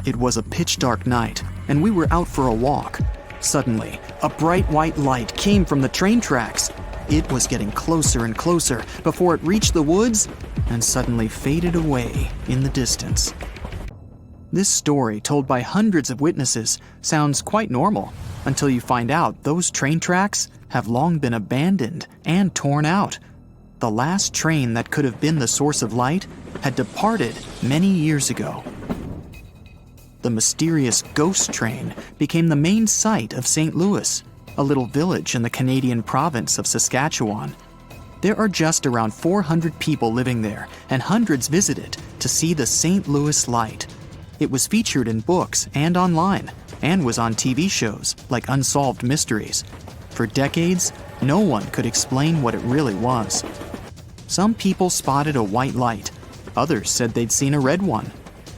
It was a pitch-dark night, and we were out for a walk. Suddenly, a bright white light came from the train tracks. It was getting closer and closer before it reached the woods and suddenly faded away in the distance. This story, told by hundreds of witnesses, sounds quite normal until you find out those train tracks have long been abandoned and torn out. The last train that could have been the source of light had departed many years ago. The mysterious ghost train became the main site of St. Louis, a little village in the Canadian province of Saskatchewan. There are just around 400 people living there, and hundreds visit it to see the St. Louis light. It was featured in books and online, and was on TV shows like Unsolved Mysteries. For decades, no one could explain what it really was. Some people spotted a white light. Others said they'd seen a red one.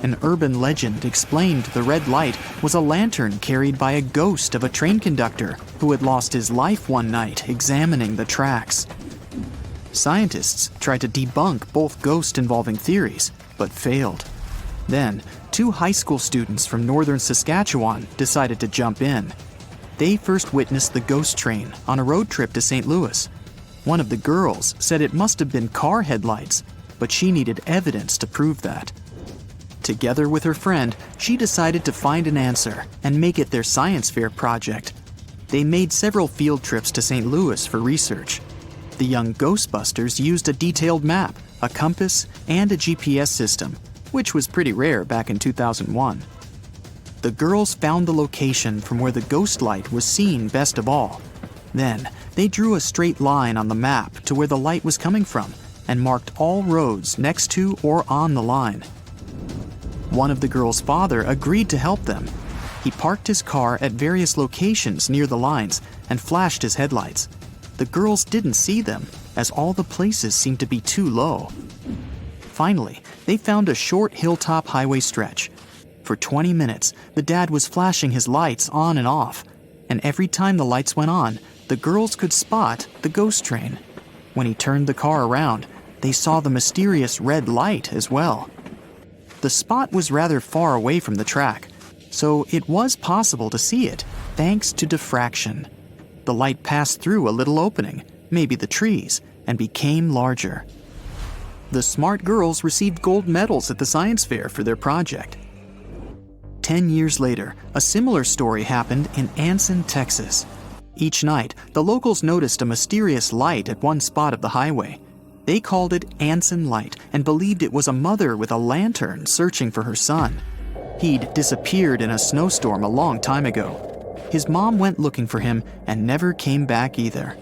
An urban legend explained the red light was a lantern carried by a ghost of a train conductor who had lost his life one night examining the tracks. Scientists tried to debunk both ghost-involving theories, but failed. Then, 2 high school students from northern Saskatchewan decided to jump in. They first witnessed the ghost train on a road trip to St. Louis. One of the girls said it must have been car headlights, but she needed evidence to prove that. Together with her friend, she decided to find an answer and make it their science fair project. They made several field trips to St. Louis for research. The young Ghostbusters used a detailed map, a compass, and a GPS system, which was pretty rare back in 2001. The girls found the location from where the ghost light was seen best of all. Then, they drew a straight line on the map to where the light was coming from and marked all roads next to or on the line. One of the girls' father agreed to help them. He parked his car at various locations near the lines and flashed his headlights. The girls didn't see them, as all the places seemed to be too low. Finally, they found a short hilltop highway stretch. For 20 minutes, the dad was flashing his lights on and off, and every time the lights went on, the girls could spot the ghost train. When he turned the car around, they saw the mysterious red light as well. The spot was rather far away from the track, so it was possible to see it, thanks to diffraction. The light passed through a little opening, maybe the trees, and became larger. The smart girls received gold medals at the science fair for their project. 10 years later, a similar story happened in Anson, Texas. Each night, the locals noticed a mysterious light at one spot of the highway. They called it Anson Light and believed it was a mother with a lantern searching for her son. He'd disappeared in a snowstorm a long time ago. His mom went looking for him and never came back either.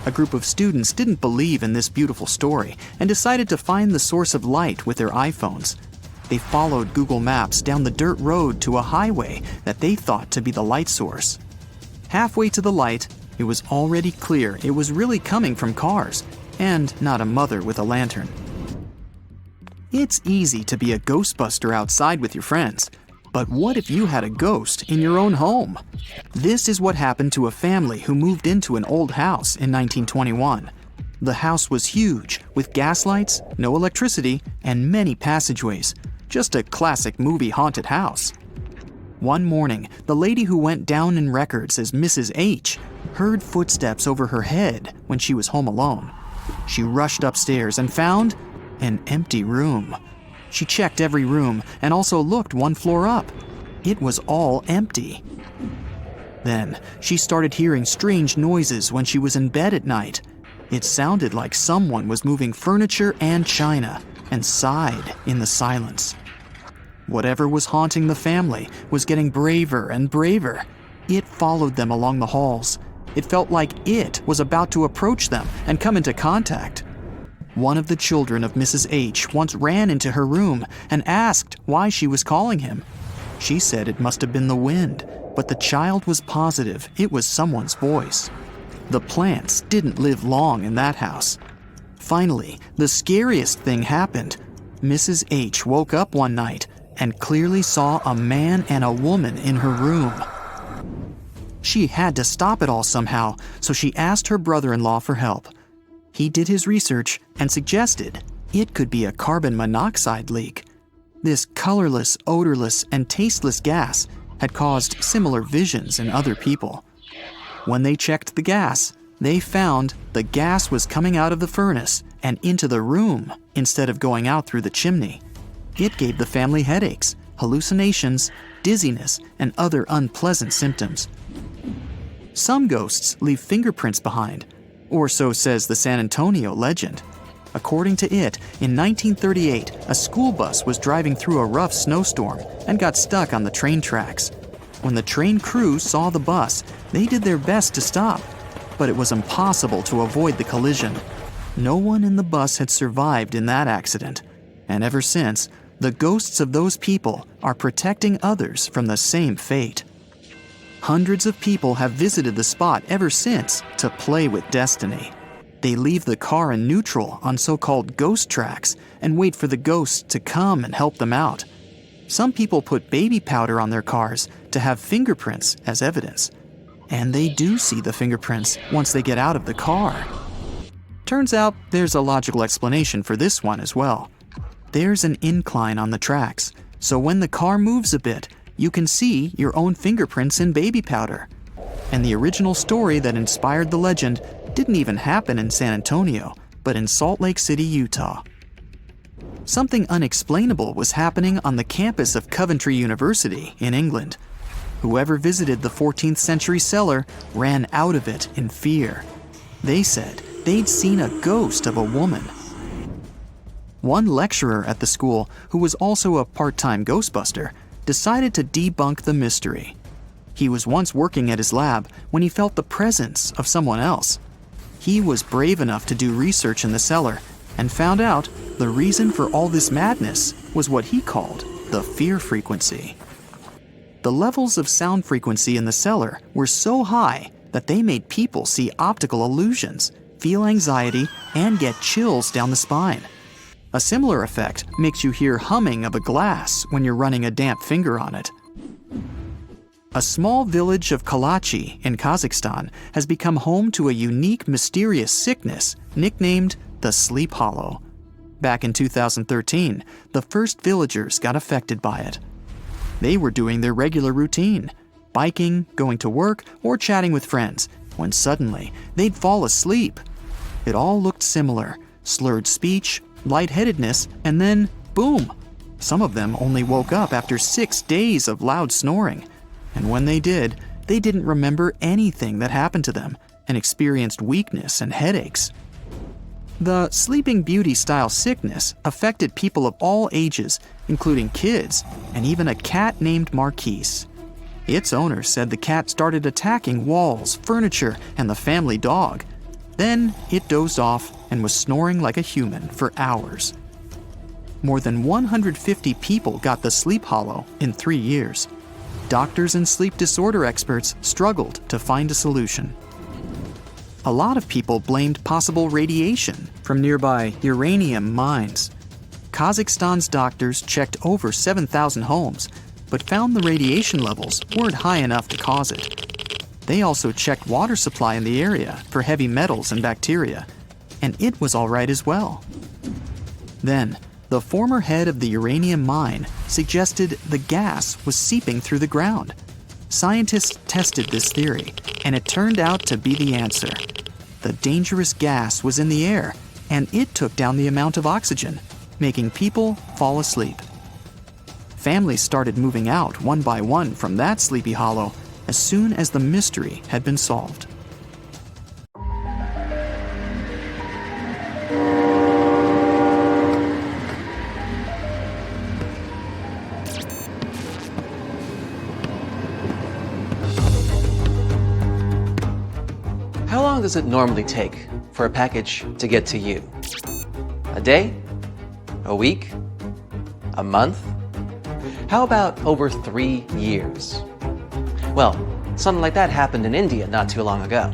A group of students didn't believe in this beautiful story and decided to find the source of light with their iPhones. They followed Google Maps down the dirt road to a highway that they thought to be the light source. Halfway to the light, it was already clear it was really coming from cars, and not a mother with a lantern. It's easy to be a ghostbuster outside with your friends, but what if you had a ghost in your own home? This is what happened to a family who moved into an old house in 1921. The house was huge, with gas lights, no electricity, and many passageways. Just a classic movie haunted house. One morning, the lady who went down in records as Mrs. H heard footsteps over her head when she was home alone. She rushed upstairs and found an empty room. She checked every room and also looked one floor up. It was all empty. Then, she started hearing strange noises when she was in bed at night. It sounded like someone was moving furniture and china and sighed in the silence. Whatever was haunting the family was getting braver and braver. It followed them along the halls. It felt like it was about to approach them and come into contact. One of the children of Mrs. H once ran into her room and asked why she was calling him. She said it must have been the wind, but the child was positive it was someone's voice. The plants didn't live long in that house. Finally, the scariest thing happened. Mrs. H woke up one night and clearly saw a man and a woman in her room. She had to stop it all somehow, so she asked her brother-in-law for help. He did his research and suggested it could be a carbon monoxide leak. This colorless, odorless, and tasteless gas had caused similar visions in other people. When they checked the gas, they found the gas was coming out of the furnace and into the room instead of going out through the chimney. It gave the family headaches, hallucinations, dizziness, and other unpleasant symptoms. Some ghosts leave fingerprints behind, or so says the San Antonio legend. According to it, in 1938, a school bus was driving through a rough snowstorm and got stuck on the train tracks. When the train crew saw the bus, they did their best to stop, but it was impossible to avoid the collision. No one in the bus had survived in that accident, and ever since, the ghosts of those people are protecting others from the same fate. Hundreds of people have visited the spot ever since to play with destiny. They leave the car in neutral on so-called ghost tracks and wait for the ghosts to come and help them out. Some people put baby powder on their cars to have fingerprints as evidence. And they do see the fingerprints once they get out of the car. Turns out there's a logical explanation for this one as well. There's an incline on the tracks, so when the car moves a bit, you can see your own fingerprints in baby powder. And the original story that inspired the legend didn't even happen in San Antonio, but in Salt Lake City, Utah. Something unexplainable was happening on the campus of Coventry University in England. Whoever visited the 14th century cellar ran out of it in fear. They said they'd seen a ghost of a woman. One lecturer at the school, who was also a part-time ghostbuster, decided to debunk the mystery. He was once working at his lab when he felt the presence of someone else. He was brave enough to do research in the cellar and found out the reason for all this madness was what he called the fear frequency. The levels of sound frequency in the cellar were so high that they made people see optical illusions, feel anxiety, and get chills down the spine. A similar effect makes you hear humming of a glass when you're running a damp finger on it. A small village of Kalachi in Kazakhstan has become home to a unique, mysterious sickness nicknamed the Sleep Hollow. Back in 2013, the first villagers got affected by it. They were doing their regular routine, biking, going to work, or chatting with friends, when suddenly they'd fall asleep. It all looked similar: slurred speech, lightheadedness, and then boom! Some of them only woke up after 6 days of loud snoring. And when they did, they didn't remember anything that happened to them and experienced weakness and headaches. The Sleeping Beauty-style sickness affected people of all ages, including kids, and even a cat named Marquise. Its owner said the cat started attacking walls, furniture, and the family dog. Then it dozed off and was snoring like a human for hours. More than 150 people got the sleep hollow in 3 years. Doctors and sleep disorder experts struggled to find a solution. A lot of people blamed possible radiation from nearby uranium mines. Kazakhstan's doctors checked over 7,000 homes, but found the radiation levels weren't high enough to cause it. They also checked water supply in the area for heavy metals and bacteria, and it was all right as well. Then, the former head of the uranium mine suggested the gas was seeping through the ground. Scientists tested this theory, and it turned out to be the answer. The dangerous gas was in the air, and it took down the amount of oxygen, making people fall asleep. Families started moving out one by one from that sleepy hollow as soon as the mystery had been solved. How long does it normally take for a package to get to you? A day? A week? A month? How about over 3 years? Well, something like that happened in India not too long ago.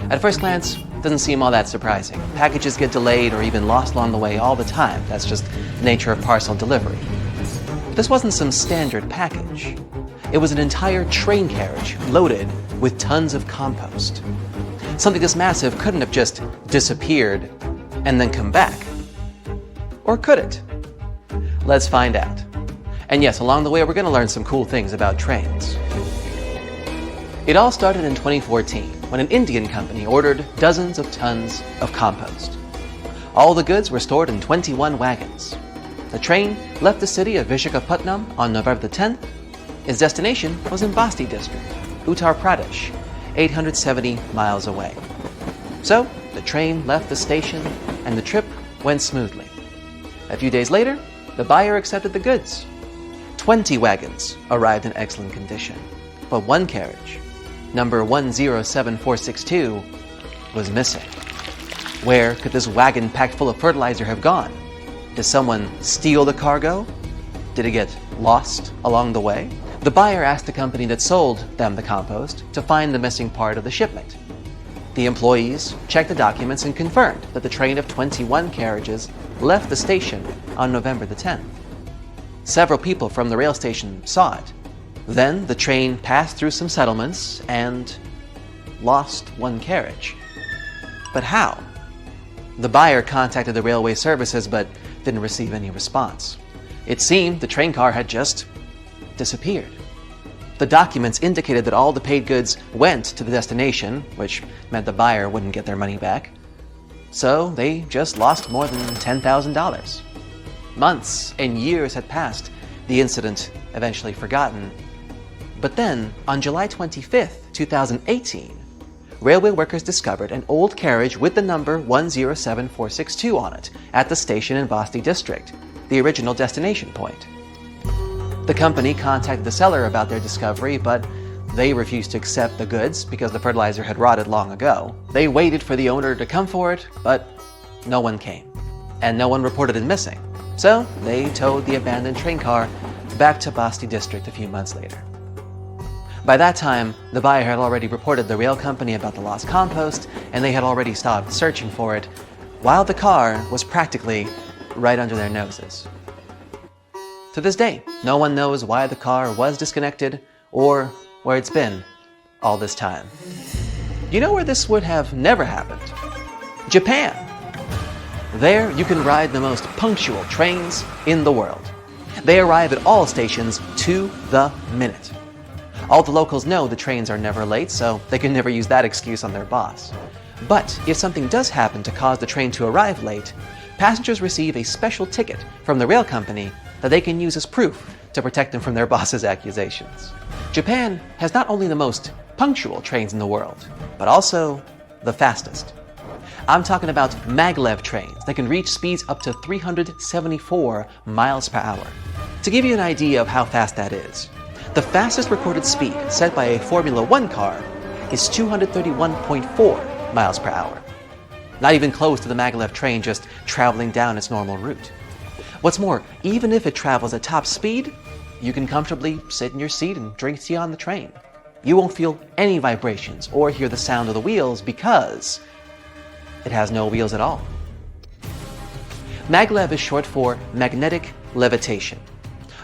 At first glance, it doesn't seem all that surprising. Packages get delayed or even lost along the way all the time. That's just the nature of parcel delivery. This wasn't some standard package. It was an entire train carriage loaded with tons of compost. Something this massive couldn't have just disappeared and then come back. Or could it? Let's find out. And yes, along the way, we're going to learn some cool things about trains. It all started in 2014 when an Indian company ordered dozens of tons of compost. All the goods were stored in 21 wagons. The train left the city of Visakhapatnam on November the 10th. Its destination was in Basti district, Uttar Pradesh, 870 miles away. So, the train left the station and the trip went smoothly. A few days later, the buyer accepted the goods. 20 wagons arrived in excellent condition, but one carriage, number 107462, was missing. Where could this wagon packed full of fertilizer have gone? Did someone steal the cargo? Did it get lost along the way? The buyer asked the company that sold them the compost to find the missing part of the shipment. The employees checked the documents and confirmed that the train of 21 carriages left the station on November the 10th. Several people from the rail station saw it. Then the train passed through some settlements and lost one carriage. But how? The buyer contacted the railway services but didn't receive any response. It seemed the train car had just disappeared. The documents indicated that all the paid goods went to the destination, which meant the buyer wouldn't get their money back. So they just lost more than $10,000. Months and years had passed, the incident eventually forgotten. But then, on July 25th, 2018, railway workers discovered an old carriage with the number 107462 on it at the station in Basti district, the original destination point. The company contacted the seller about their discovery, but they refused to accept the goods because the fertilizer had rotted long ago. They waited for the owner to come for it, but no one came, and no one reported it missing. So they towed the abandoned train car back to Basti district a few months later. By that time, the buyer had already reported the rail company about the lost compost, and they had already stopped searching for it, while the car was practically right under their noses. To this day, no one knows why the car was disconnected or where it's been all this time. You know where this would have never happened? Japan. There, you can ride the most punctual trains in the world. They arrive at all stations to the minute. All the locals know the trains are never late, so they can never use that excuse on their boss. But if something does happen to cause the train to arrive late, passengers receive a special ticket from the rail company that they can use as proof to protect them from their boss's accusations. Japan has not only the most punctual trains in the world, but also the fastest. I'm talking about maglev trains that can reach speeds up to 374 miles per hour. To give you an idea of how fast that is, the fastest recorded speed set by a Formula One car is 231.4 miles per hour. Not even close to the maglev train just traveling down its normal route. What's more, even if it travels at top speed, you can comfortably sit in your seat and drink tea on the train. You won't feel any vibrations or hear the sound of the wheels because it has no wheels at all. Maglev is short for magnetic levitation.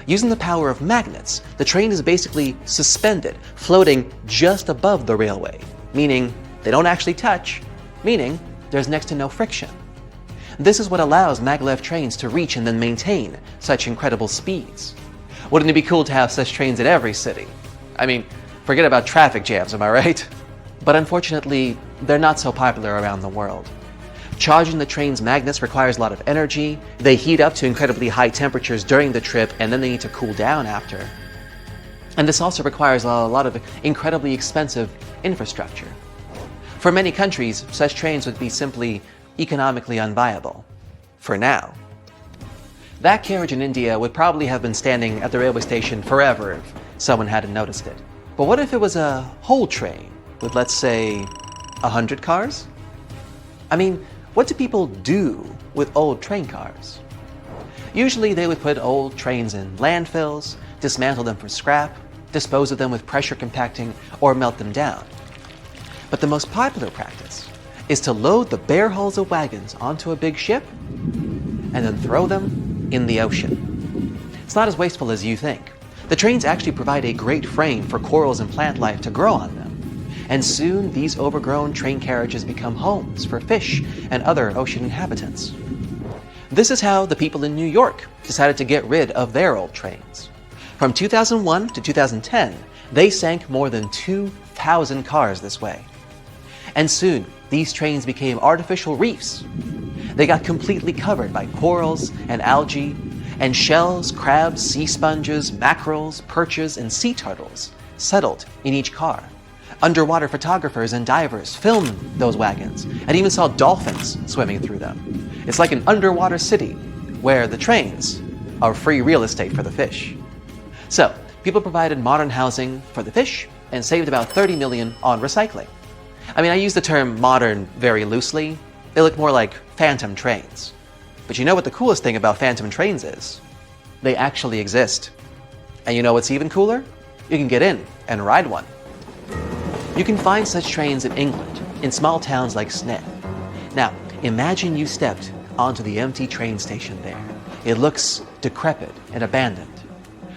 Using the power of magnets, the train is basically suspended, floating just above the railway, meaning they don't actually touch, meaning there's next to no friction. This is what allows maglev trains to reach and then maintain such incredible speeds. Wouldn't it be cool to have such trains in every city? I mean, forget about traffic jams, am I right? But unfortunately, they're not so popular around the world. Charging the train's magnets requires a lot of energy. They heat up to incredibly high temperatures during the trip, and then they need to cool down after. And this also requires a lot of incredibly expensive infrastructure. For many countries, such trains would be simply economically unviable. For now. That carriage in India would probably have been standing at the railway station forever if someone hadn't noticed it. But what if it was a whole train with, let's say, 100 cars? I mean, what do people do with old train cars? Usually they would put old trains in landfills, dismantle them for scrap, dispose of them with pressure compacting, or melt them down. But the most popular practice is to load the bare hulls of wagons onto a big ship and then throw them in the ocean. It's not as wasteful as you think. The trains actually provide a great frame for corals and plant life to grow on them. And soon these overgrown train carriages become homes for fish and other ocean inhabitants. This is how the people in New York decided to get rid of their old trains. From 2001 to 2010, they sank more than 2,000 cars this way. And soon, these trains became artificial reefs. They got completely covered by corals and algae, and shells, crabs, sea sponges, mackerels, perches, and sea turtles settled in each car. Underwater photographers and divers filmed those wagons and even saw dolphins swimming through them. It's like an underwater city where the trains are free real estate for the fish. So, people provided modern housing for the fish and saved about $30 million on recycling. I mean, I use the term modern very loosely. They look more like phantom trains. But you know what the coolest thing about phantom trains is? They actually exist. And you know what's even cooler? You can get in and ride one. You can find such trains in England, in small towns like Sneyd. Now, imagine you stepped onto the empty train station there. It looks decrepit and abandoned.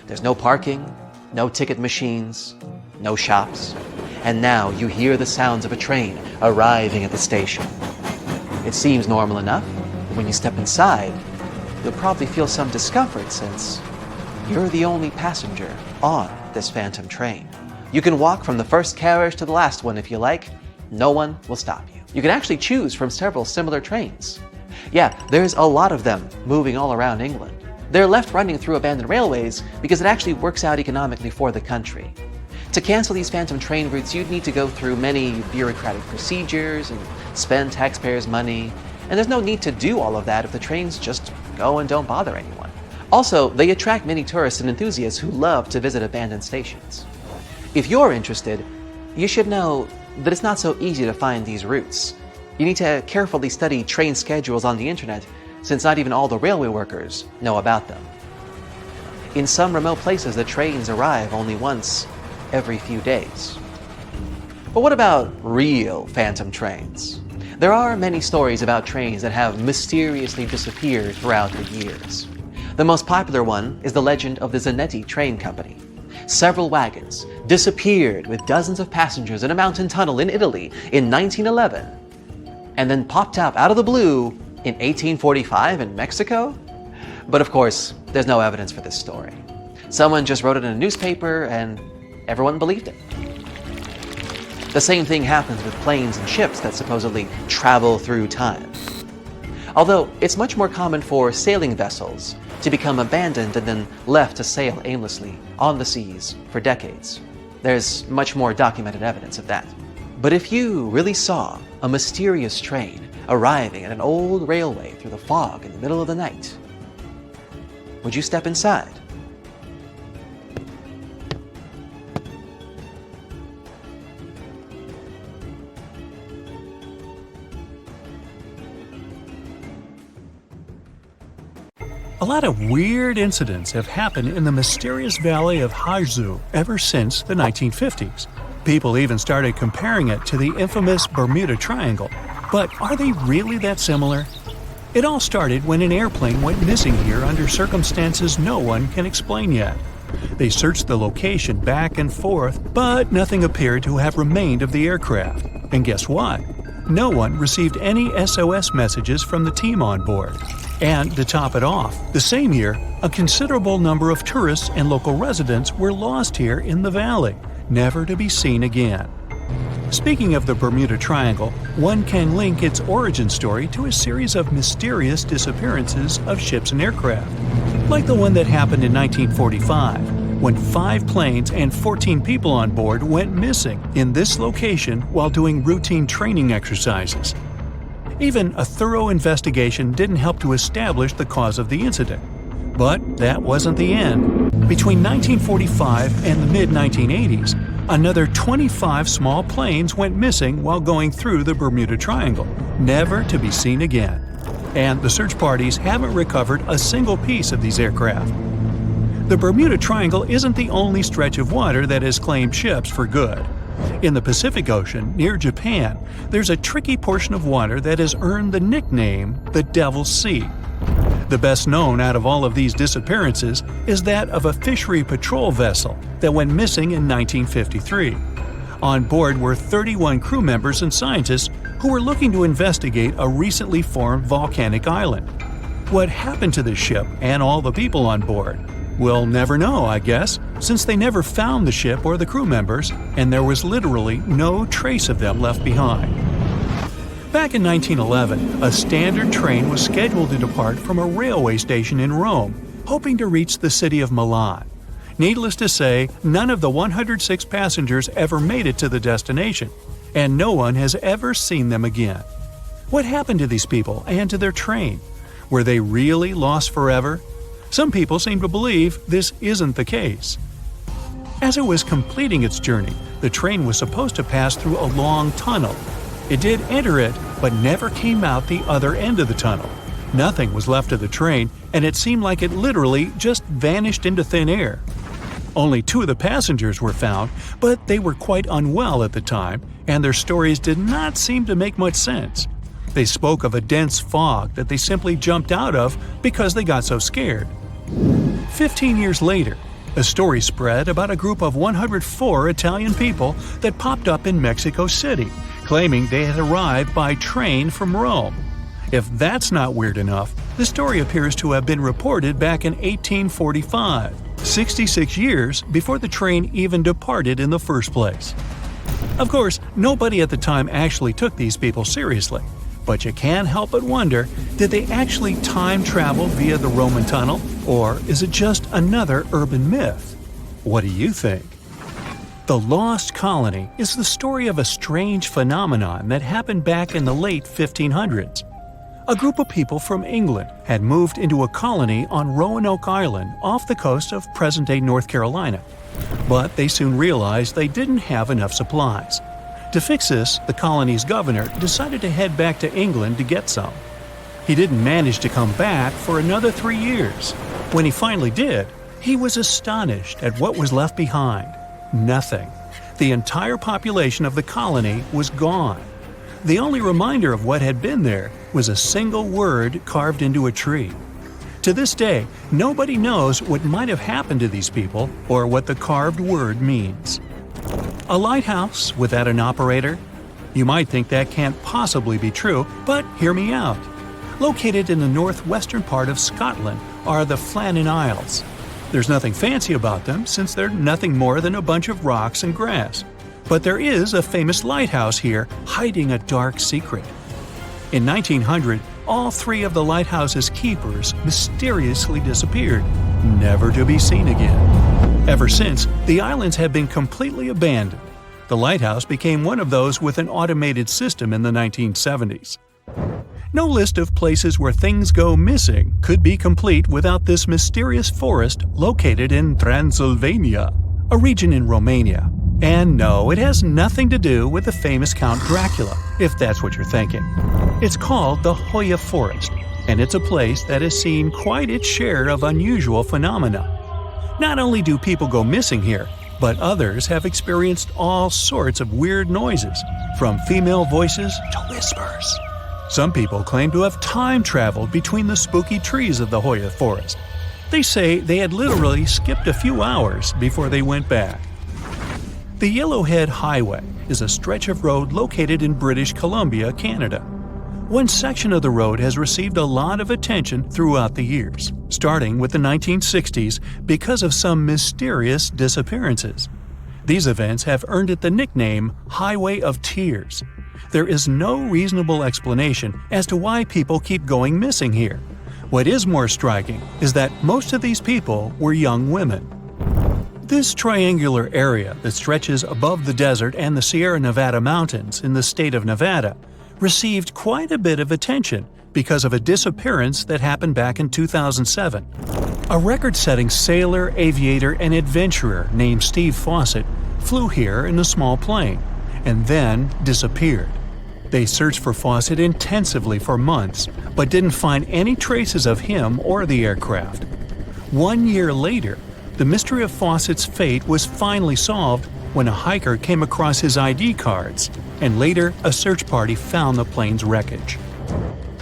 There's no parking, no ticket machines, no shops. And now you hear the sounds of a train arriving at the station. It seems normal enough, but when you step inside, you'll probably feel some discomfort since you're the only passenger on this phantom train. You can walk from the first carriage to the last one if you like. No one will stop you. You can actually choose from several similar trains. Yeah, there's a lot of them moving all around England. They're left running through abandoned railways because it actually works out economically for the country. To cancel these phantom train routes, you'd need to go through many bureaucratic procedures and spend taxpayers' money. And there's no need to do all of that if the trains just go and don't bother anyone. Also, they attract many tourists and enthusiasts who love to visit abandoned stations. If you're interested, you should know that it's not so easy to find these routes. You need to carefully study train schedules on the internet, since not even all the railway workers know about them. In some remote places, the trains arrive only once every few days. But what about real phantom trains? There are many stories about trains that have mysteriously disappeared throughout the years. The most popular one is the legend of the Zanetti Train Company. Several wagons disappeared with dozens of passengers in a mountain tunnel in Italy in 1911, and then popped up out of the blue in 1845 in Mexico? But of course, there's no evidence for this story. Someone just wrote it in a newspaper and everyone believed it. The same thing happens with planes and ships that supposedly travel through time. Although it's much more common for sailing vessels to become abandoned and then left to sail aimlessly on the seas for decades. There's much more documented evidence of that. But if you really saw a mysterious train arriving at an old railway through the fog in the middle of the night, would you step inside? A lot of weird incidents have happened in the mysterious valley of Harzu ever since the 1950s. People even started comparing it to the infamous Bermuda Triangle. But are they really that similar? It all started when an airplane went missing here under circumstances no one can explain yet. They searched the location back and forth, but nothing appeared to have remained of the aircraft. And guess what? No one received any SOS messages from the team on board. And to top it off, the same year, a considerable number of tourists and local residents were lost here in the valley, never to be seen again. Speaking of the Bermuda Triangle, one can link its origin story to a series of mysterious disappearances of ships and aircraft, like the one that happened in 1945, when 5 planes and 14 people on board went missing in this location while doing routine training exercises. Even a thorough investigation didn't help to establish the cause of the incident. But that wasn't the end. Between 1945 and the mid-1980s, another 25 small planes went missing while going through the Bermuda Triangle, never to be seen again. And the search parties haven't recovered a single piece of these aircraft. The Bermuda Triangle isn't the only stretch of water that has claimed ships for good. In the Pacific Ocean, near Japan, there's a tricky portion of water that has earned the nickname the Devil's Sea. The best known out of all of these disappearances is that of a fishery patrol vessel that went missing in 1953. On board were 31 crew members and scientists who were looking to investigate a recently formed volcanic island. What happened to the ship and all the people on board? We'll never know, I guess, since they never found the ship or the crew members, and there was literally no trace of them left behind. Back in 1911, a standard train was scheduled to depart from a railway station in Rome, hoping to reach the city of Milan. Needless to say, none of the 106 passengers ever made it to the destination, and no one has ever seen them again. What happened to these people and to their train? Were they really lost forever? Some people seem to believe this isn't the case. As it was completing its journey, the train was supposed to pass through a long tunnel. It did enter it, but never came out the other end of the tunnel. Nothing was left of the train, and it seemed like it literally just vanished into thin air. Only 2 of the passengers were found, but they were quite unwell at the time, and their stories did not seem to make much sense. They spoke of a dense fog that they simply jumped out of because they got so scared. 15 years later, a story spread about a group of 104 Italian people that popped up in Mexico City, claiming they had arrived by train from Rome. If that's not weird enough, the story appears to have been reported back in 1845, 66 years before the train even departed in the first place. Of course, nobody at the time actually took these people seriously, but you can't help but wonder, did they actually time travel via the Roman tunnel, or is it just another urban myth? What do you think? The Lost Colony is the story of a strange phenomenon that happened back in the late 1500s. A group of people from England had moved into a colony on Roanoke Island off the coast of present-day North Carolina. But they soon realized they didn't have enough supplies. To fix this, the colony's governor decided to head back to England to get some. He didn't manage to come back for another 3 years. When he finally did, he was astonished at what was left behind. Nothing. The entire population of the colony was gone. The only reminder of what had been there was a single word carved into a tree. To this day, nobody knows what might have happened to these people or what the carved word means. A lighthouse without an operator? You might think that can't possibly be true, but hear me out. Located in the northwestern part of Scotland are the Flannan Isles. There's nothing fancy about them since they're nothing more than a bunch of rocks and grass. But there is a famous lighthouse here hiding a dark secret. In 1900, all 3 of the lighthouse's keepers mysteriously disappeared, never to be seen again. Ever since, the islands have been completely abandoned. The lighthouse became one of those with an automated system in the 1970s. No list of places where things go missing could be complete without this mysterious forest located in Transylvania, a region in Romania. And no, it has nothing to do with the famous Count Dracula, if that's what you're thinking. It's called the Hoya Forest, and it's a place that has seen quite its share of unusual phenomena. Not only do people go missing here, but others have experienced all sorts of weird noises, from female voices to whispers. Some people claim to have time traveled between the spooky trees of the Hoya Forest. They say they had literally skipped a few hours before they went back. The Yellowhead Highway is a stretch of road located in British Columbia, Canada. One section of the road has received a lot of attention throughout the years, starting with the 1960s because of some mysterious disappearances. These events have earned it the nickname Highway of Tears. There is no reasonable explanation as to why people keep going missing here. What is more striking is that most of these people were young women. This triangular area that stretches above the desert and the Sierra Nevada mountains in the state of Nevada received quite a bit of attention because of a disappearance that happened back in 2007. A record-setting sailor, aviator, and adventurer named Steve Fawcett flew here in a small plane and then disappeared. They searched for Fawcett intensively for months, but didn't find any traces of him or the aircraft. 1 year later, the mystery of Fawcett's fate was finally solved when a hiker came across his ID cards, and later a search party found the plane's wreckage.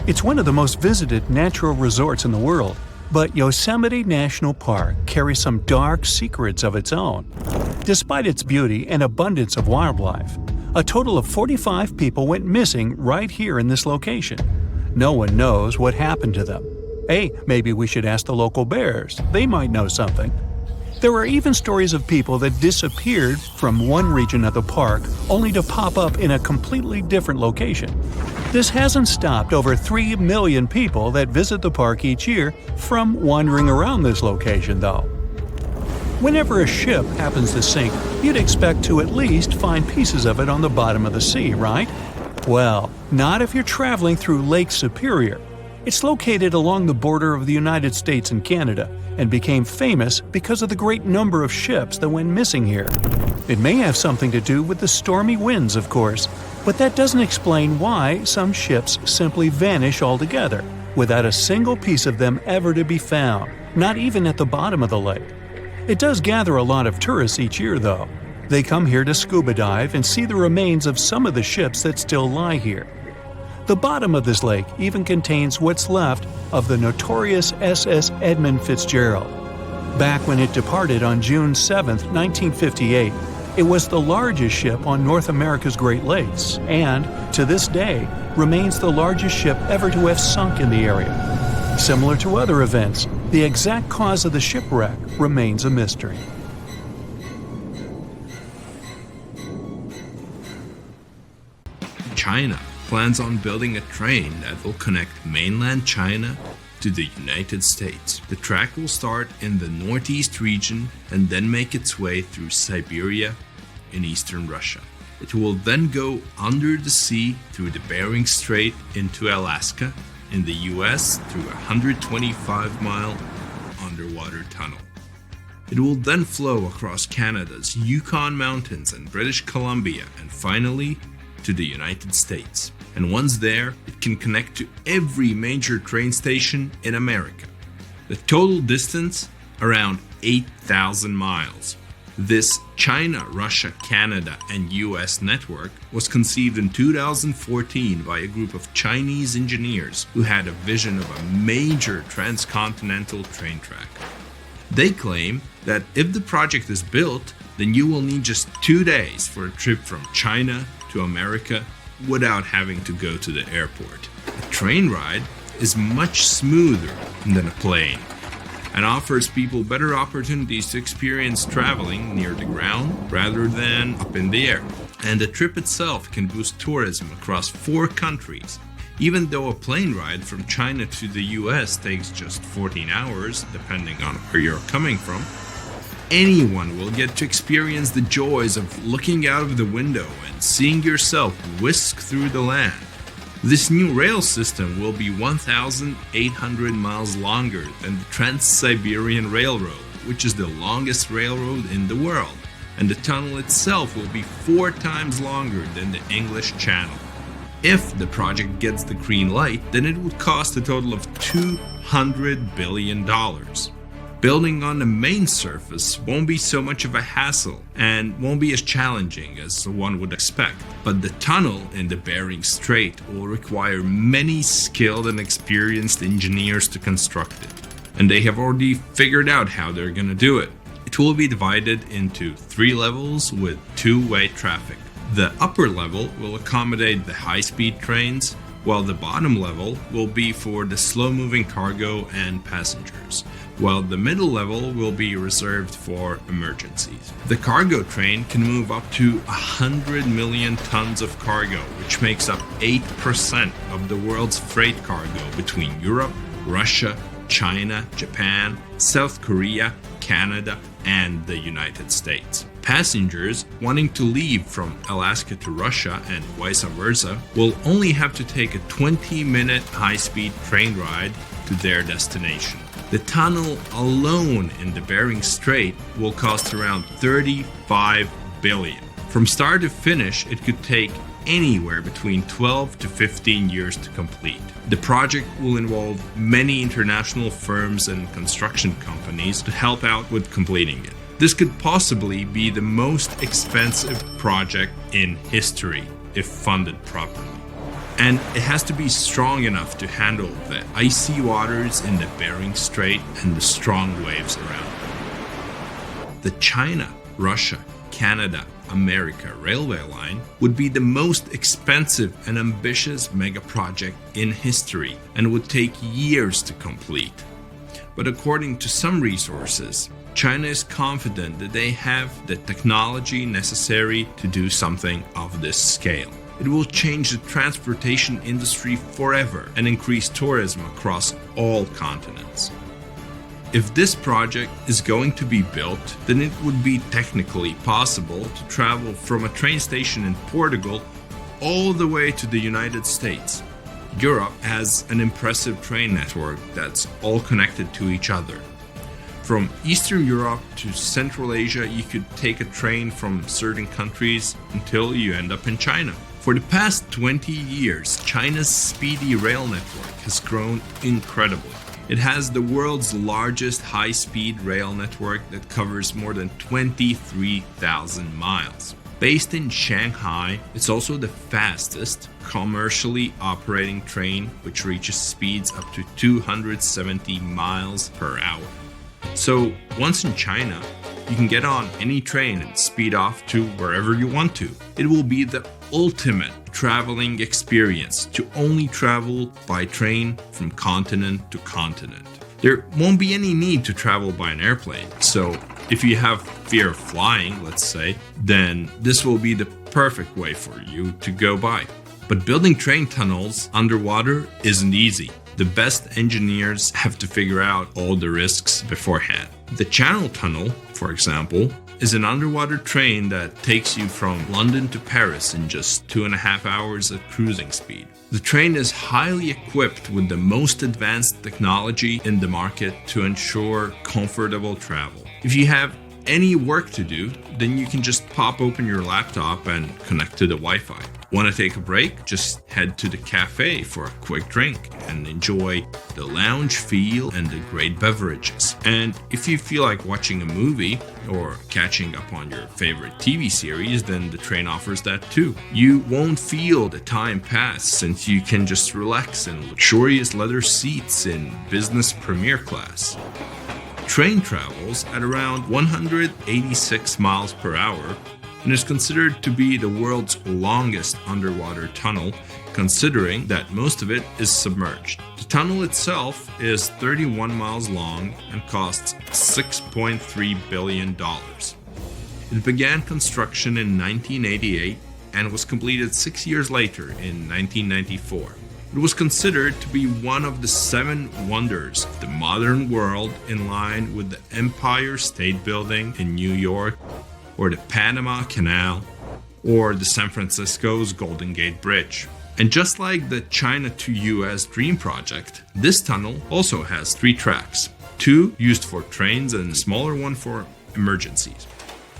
It's one of the most visited natural resorts in the world, but Yosemite National Park carries some dark secrets of its own. Despite its beauty and abundance of wildlife, a total of 45 people went missing right here in this location. No one knows what happened to them. Hey, maybe we should ask the local bears. They might know something. There are even stories of people that disappeared from one region of the park only to pop up in a completely different location. This hasn't stopped over 3 million people that visit the park each year from wandering around this location, though. Whenever a ship happens to sink, you'd expect to at least find pieces of it on the bottom of the sea, right? Well, not if you're traveling through Lake Superior. It's located along the border of the United States and Canada, and became famous because of the great number of ships that went missing here. It may have something to do with the stormy winds, of course, but that doesn't explain why some ships simply vanish altogether, without a single piece of them ever to be found, not even at the bottom of the lake. It does gather a lot of tourists each year, though. They come here to scuba dive and see the remains of some of the ships that still lie here. The bottom of this lake even contains what's left of the notorious SS Edmund Fitzgerald. Back when it departed on June 7, 1958, it was the largest ship on North America's Great Lakes and, to this day, remains the largest ship ever to have sunk in the area. Similar to other events, the exact cause of the shipwreck remains a mystery. China plans on building a train that will connect mainland China to the United States. The track will start in the northeast region and then make its way through Siberia in eastern Russia. It will then go under the sea through the Bering Strait into Alaska in the US through a 125-mile underwater tunnel. It will then flow across Canada's Yukon Mountains and British Columbia and finally to the United States. And once there, it can connect to every major train station in America. The total distance, around 8,000 miles. This China, Russia, Canada, and US network was conceived in 2014 by a group of Chinese engineers who had a vision of a major transcontinental train track. They claim that if the project is built, then you will need just 2 days for a trip from China to America without having to go to the airport. A train ride is much smoother than a plane and offers people better opportunities to experience traveling near the ground rather than up in the air. And the trip itself can boost tourism across 4 countries. Even though a plane ride from China to the US takes just 14 hours, depending on where you're coming from, anyone will get to experience the joys of looking out of the window and seeing yourself whisk through the land. This new rail system will be 1,800 miles longer than the Trans-Siberian Railroad, which is the longest railroad in the world, and the tunnel itself will be 4 times longer than the English Channel. If the project gets the green light, then it would cost a total of $200 billion. Building on the main surface won't be so much of a hassle and won't be as challenging as one would expect. But the tunnel in the Bering Strait will require many skilled and experienced engineers to construct it. And they have already figured out how they're going to do it. It will be divided into 3 levels with 2-way traffic. The upper level will accommodate the high-speed trains, while the bottom level will be for the slow-moving cargo and passengers, while the middle level will be reserved for emergencies. The cargo train can move up to 100 million tons of cargo, which makes up 8% of the world's freight cargo between Europe, Russia, China, Japan, South Korea, Canada, and the United States. Passengers wanting to leave from Alaska to Russia and vice versa will only have to take a 20-minute high-speed train ride to their destination. The tunnel alone in the Bering Strait will cost around $35 billion. From start to finish, it could take anywhere between 12 to 15 years to complete. The project will involve many international firms and construction companies to help out with completing it. This could possibly be the most expensive project in history if funded properly. And it has to be strong enough to handle the icy waters in the Bering Strait and the strong waves around it. The China Russia, Canada, America railway line would be the most expensive and ambitious mega project in history and would take years to complete. But according to some resources, China is confident that they have the technology necessary to do something of this scale. It will change the transportation industry forever and increase tourism across all continents. If this project is going to be built, then it would be technically possible to travel from a train station in Portugal all the way to the United States. Europe has an impressive train network that's all connected to each other. From Eastern Europe to Central Asia, you could take a train from certain countries until you end up in China. For the past 20 years, China's speedy rail network has grown incredibly. It has the world's largest high-speed rail network that covers more than 23,000 miles. Based in Shanghai, it's also the fastest commercially operating train, which reaches speeds up to 270 miles per hour. So once in China, you can get on any train and speed off to wherever you want to. It will be the ultimate traveling experience to only travel by train from continent to continent. There won't be any need to travel by an airplane. So if you have fear of flying, let's say, then this will be the perfect way for you to go by. But building train tunnels underwater isn't easy. The best engineers have to figure out all the risks beforehand. The Channel Tunnel, for example, is an underwater train that takes you from London to Paris in just 2.5 hours at cruising speed. The train is highly equipped with the most advanced technology in the market to ensure comfortable travel. If you have any work to do, then you can just pop open your laptop and connect to the Wi-Fi. Want to take a break? Just head to the cafe for a quick drink and enjoy the lounge feel and the great beverages. And if you feel like watching a movie or catching up on your favorite TV series, then the train offers that too. You won't feel the time pass since you can just relax in luxurious leather seats in business premier class. Train travels at around 186 miles per hour and is considered to be the world's longest underwater tunnel, considering that most of it is submerged. The tunnel itself is 31 miles long and costs $6.3 billion. It began construction in 1988 and was completed 6 years later in 1994. It was considered to be one of the 7 wonders of the modern world, in line with the Empire State Building in New York, or the Panama Canal, or the San Francisco's Golden Gate Bridge. And just like the China to US Dream Project, this tunnel also has 3 tracks, 2 used for trains and a smaller one for emergencies.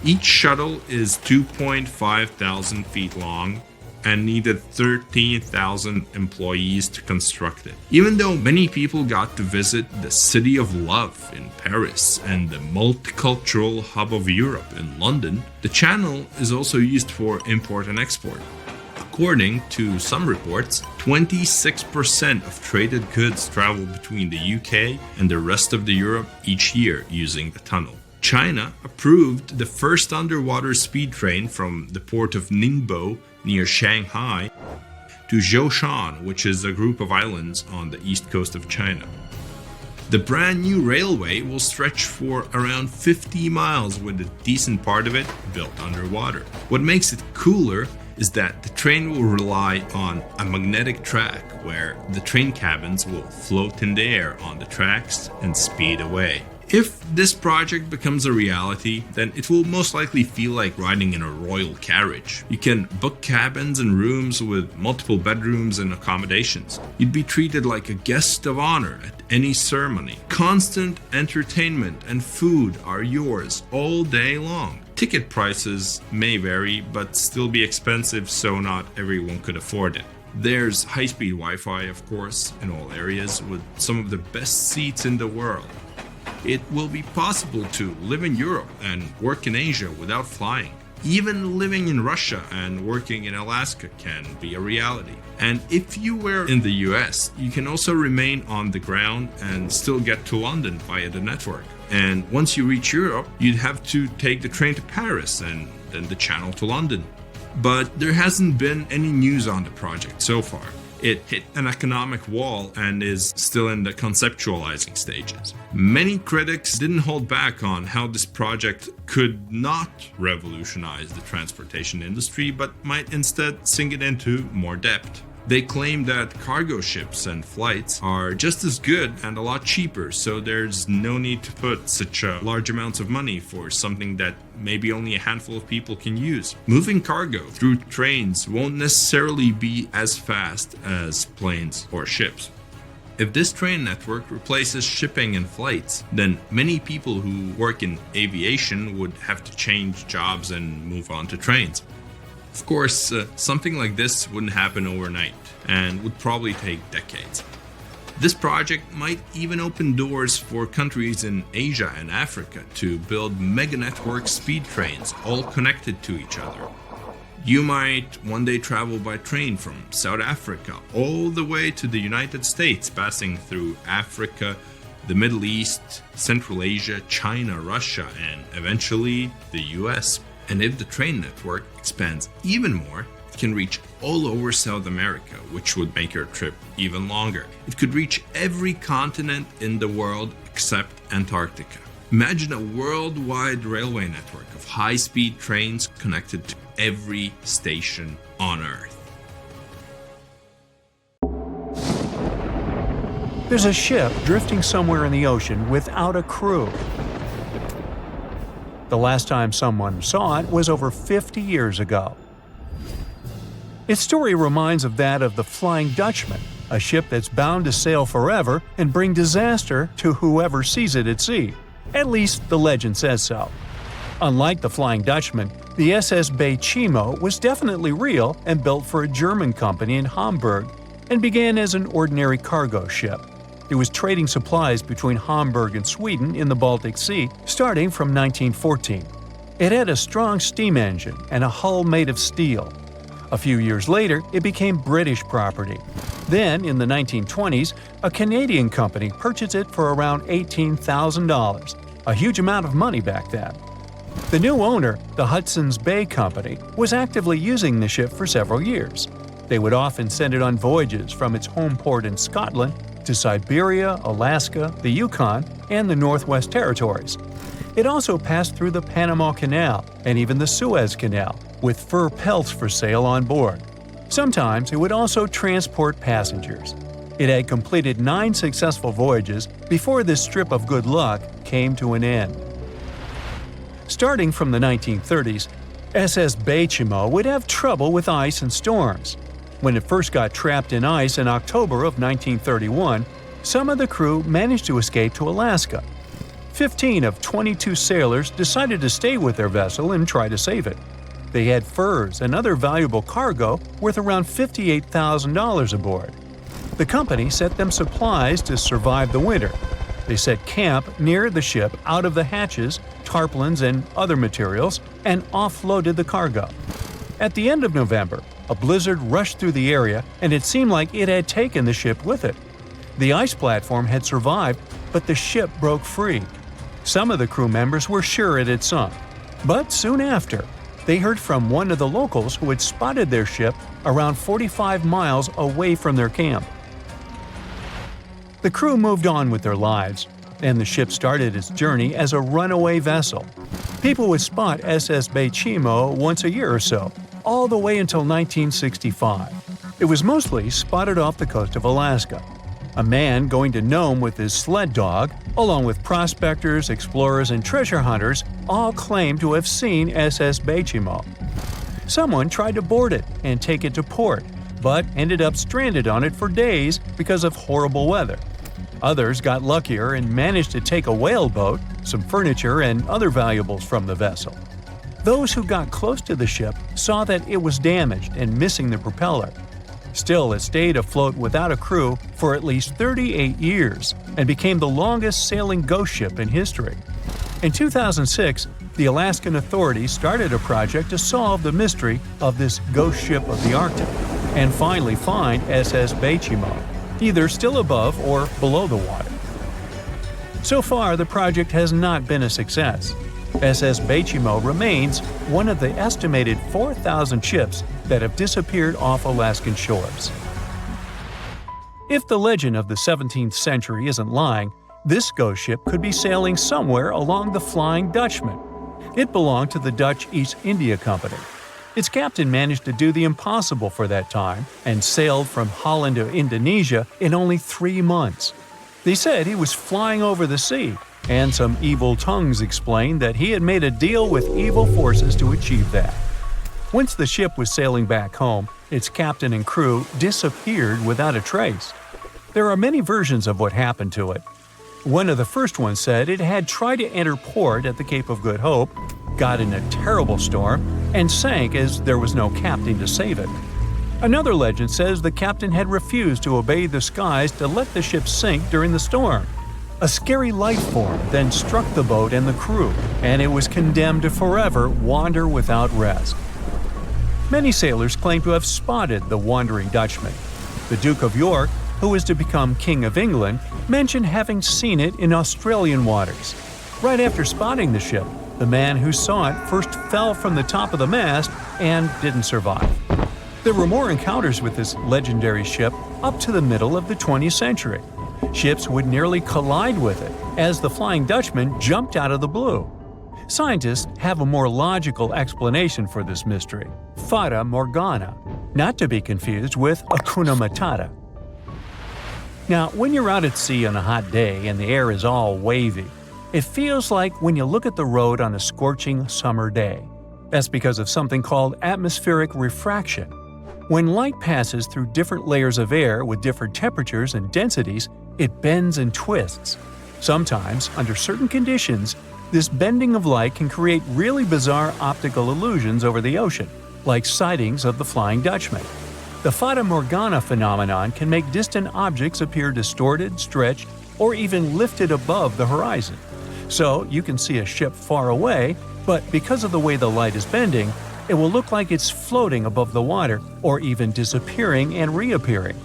Each shuttle is 2.5 thousand feet long and needed 13,000 employees to construct it. Even though many people got to visit the City of Love in Paris and the multicultural hub of Europe in London, the channel is also used for import and export. According to some reports, 26% of traded goods travel between the UK and the rest of Europe each year using the tunnel. China approved the first underwater speed train from the port of Ningbo near Shanghai to Zhoushan, which is a group of islands on the east coast of China. The brand new railway will stretch for around 50 miles, with a decent part of it built underwater. What makes it cooler is that the train will rely on a magnetic track where the train cabins will float in the air on the tracks and speed away. If this project becomes a reality, then it will most likely feel like riding in a royal carriage. You can book cabins and rooms with multiple bedrooms and accommodations. You'd be treated like a guest of honor at any ceremony. Constant entertainment and food are yours all day long. Ticket prices may vary, but still be expensive, so not everyone could afford it. There's high-speed Wi-Fi, of course, in all areas, with some of the best seats in the world. It will be possible to live in Europe and work in Asia without flying. Even living in Russia and working in Alaska can be a reality. And if you were in the US, you can also remain on the ground and still get to London via the network. And once you reach Europe, you'd have to take the train to Paris and then the Channel to London. But there hasn't been any news on the project so far. It hit an economic wall and is still in the conceptualizing stages. Many critics didn't hold back on how this project could not revolutionize the transportation industry, but might instead sink it into more depth. They claim that cargo ships and flights are just as good and a lot cheaper, so there's no need to put such large amounts of money for something that maybe only a handful of people can use. Moving cargo through trains won't necessarily be as fast as planes or ships. If this train network replaces shipping and flights, then many people who work in aviation would have to change jobs and move on to trains. Of course, something like this wouldn't happen overnight and would probably take decades. This project might even open doors for countries in Asia and Africa to build mega-network speed trains all connected to each other. You might one day travel by train from South Africa all the way to the United States, passing through Africa, the Middle East, Central Asia, China, Russia, and eventually the US. And if the train network expands even more, it can reach all over South America, which would make your trip even longer. It could reach every continent in the world except Antarctica. Imagine a worldwide railway network of high-speed trains connected to every station on Earth. There's a ship drifting somewhere in the ocean without a crew. The last time someone saw it was over 50 years ago. Its story reminds of that of the Flying Dutchman, a ship that's bound to sail forever and bring disaster to whoever sees it at sea. At least the legend says so. Unlike the Flying Dutchman, the SS Bay Chimo was definitely real and built for a German company in Hamburg and began as an ordinary cargo ship. It was trading supplies between Hamburg and Sweden in the Baltic Sea starting from 1914. It had a strong steam engine and a hull made of steel. A few years later, it became British property. Then, in the 1920s, a Canadian company purchased it for around $18,000, a huge amount of money back then. The new owner, the Hudson's Bay Company, was actively using the ship for several years. They would often send it on voyages from its home port in Scotland to Siberia, Alaska, the Yukon, and the Northwest Territories. It also passed through the Panama Canal and even the Suez Canal, with fur pelts for sale on board. Sometimes it would also transport passengers. It had completed 9 successful voyages before this strip of good luck came to an end. Starting from the 1930s, SS Bay Chimo would have trouble with ice and storms. When it first got trapped in ice in October of 1931, some of the crew managed to escape to Alaska. 15 of 22 sailors decided to stay with their vessel and try to save it. They had furs and other valuable cargo worth around $58,000 aboard. The company sent them supplies to survive the winter. They set camp near the ship out of the hatches, tarpaulins, and other materials, and offloaded the cargo. At the end of November, a blizzard rushed through the area, and it seemed like it had taken the ship with it. The ice platform had survived, but the ship broke free. Some of the crew members were sure it had sunk. But soon after, they heard from one of the locals who had spotted their ship around 45 miles away from their camp. The crew moved on with their lives, and the ship started its journey as a runaway vessel. People would spot SS Bay Chimo once a year or so, all the way until 1965. It was mostly spotted off the coast of Alaska. A man going to Nome with his sled dog, along with prospectors, explorers, and treasure hunters, all claimed to have seen SS Bay Chimo. Someone tried to board it and take it to port, but ended up stranded on it for days because of horrible weather. Others got luckier and managed to take a whaleboat, some furniture, and other valuables from the vessel. Those who got close to the ship saw that it was damaged and missing the propeller. Still, it stayed afloat without a crew for at least 38 years and became the longest sailing ghost ship in history. In 2006, the Alaskan authorities started a project to solve the mystery of this ghost ship of the Arctic and finally find SS Bay Chimo, either still above or below the water. So far, the project has not been a success. SS Bechimo remains one of the estimated 4,000 ships that have disappeared off Alaskan shores. If the legend of the 17th century isn't lying, this ghost ship could be sailing somewhere along the Flying Dutchman. It belonged to the Dutch East India Company. Its captain managed to do the impossible for that time and sailed from Holland to Indonesia in only 3 months. They said he was flying over the sea, and some evil tongues explained that he had made a deal with evil forces to achieve that. Once the ship was sailing back home, its captain and crew disappeared without a trace. There are many versions of what happened to it. One of the first ones said it had tried to enter port at the Cape of Good Hope, got in a terrible storm, and sank as there was no captain to save it. Another legend says the captain had refused to obey the skies to let the ship sink during the storm. A scary life form then struck the boat and the crew, and it was condemned to forever wander without rest. Many sailors claim to have spotted the Wandering Dutchman. The Duke of York, who was to become King of England, mentioned having seen it in Australian waters. Right after spotting the ship, the man who saw it first fell from the top of the mast and didn't survive. There were more encounters with this legendary ship up to the middle of the 20th century. Ships would nearly collide with it as the Flying Dutchman jumped out of the blue. Scientists have a more logical explanation for this mystery: Fata Morgana, not to be confused with Hakuna Matata. Now, when you're out at sea on a hot day and the air is all wavy, it feels like when you look at the road on a scorching summer day. That's because of something called atmospheric refraction. When light passes through different layers of air with different temperatures and densities, it bends and twists. Sometimes, under certain conditions, this bending of light can create really bizarre optical illusions over the ocean, like sightings of the Flying Dutchman. The Fata Morgana phenomenon can make distant objects appear distorted, stretched, or even lifted above the horizon. So you can see a ship far away, but because of the way the light is bending, it will look like it's floating above the water or even disappearing and reappearing.